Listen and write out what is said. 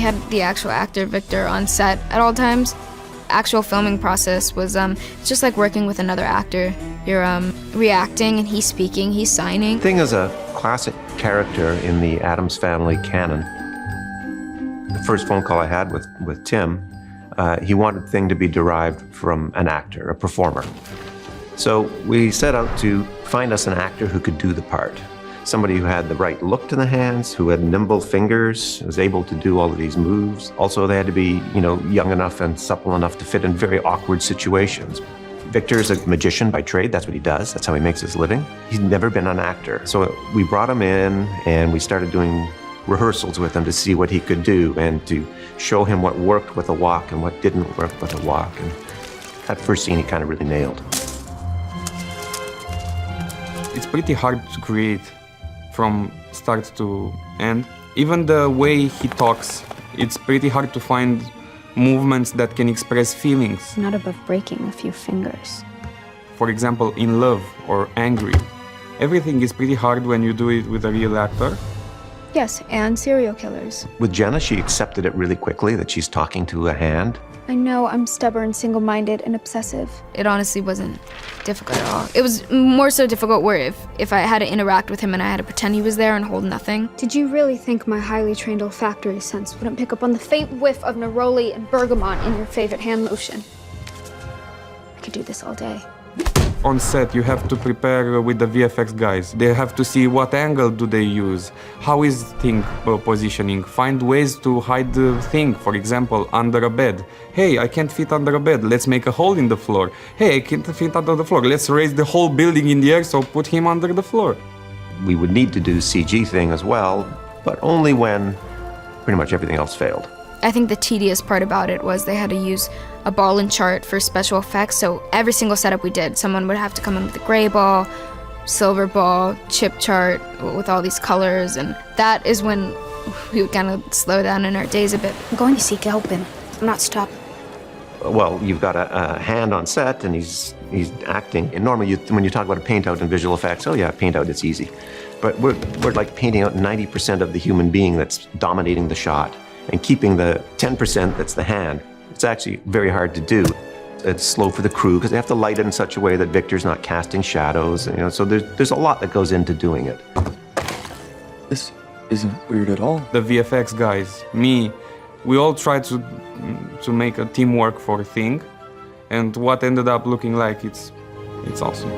had the actual actor, Victor, on set at all times. Actual filming process was it's just like working with another actor. You're reacting and he's speaking, he's signing. Thing is a classic character in the Addams Family canon. The first phone call I had with Tim, he wanted Thing to be derived from an actor, a performer. So we set out to find us an actor who could do the part. Somebody who had the right look to the hands, who had nimble fingers, was able to do all of these moves. Also, they had to be, young enough and supple enough to fit in very awkward situations. Victor is a magician by trade. That's what he does. That's how he makes his living. He's never been an actor. So we brought him in and we started doing rehearsals with him to see what he could do and to show him what worked with a walk and what didn't work with a walk. And that first scene he kind of really nailed. It's pretty hard to create from start to end. Even the way he talks, it's pretty hard to find movements that can express feelings. Not above breaking a few fingers. For example, in love or angry. Everything is pretty hard when you do it with a real actor. Yes, and serial killers. With Jenna, she accepted it really quickly that she's talking to a hand. I know I'm stubborn, single-minded, and obsessive. It honestly wasn't difficult at all. It was more so difficult where if I had to interact with him and I had to pretend he was there and hold nothing. Did you really think my highly trained olfactory sense wouldn't pick up on the faint whiff of neroli and bergamot in your favorite hand lotion? I could do this all day. On set, you have to prepare with the VFX guys. They have to see what angle do they use, how is thing positioning, find ways to hide the thing, for example, under a bed. Hey, I can't fit under a bed, let's make a hole in the floor. Hey, I can't fit under the floor, let's raise the whole building in the air, so put him under the floor. We would need to do CG thing as well, but only when pretty much everything else failed. I think the tedious part about it was they had to use a ball and chart for special effects, so every single setup we did, someone would have to come in with a gray ball, silver ball, chip chart with all these colors, and that is when we would kind of slow down in our days a bit. I'm going to seek help and I'm not stopping. Well, you've got a hand on set and he's acting. And normally when you talk about a paint out in visual effects, oh yeah, paint out, it's easy. But we're like painting out 90% of the human being that's dominating the shot and keeping the 10% that's the hand. It's actually very hard to do. It's slow for the crew because they have to light it in such a way that Victor's not casting shadows. So there's a lot that goes into doing it. This isn't weird at all. The VFX guys, me, we all tried to make a teamwork for a thing, and what ended up looking like it's awesome.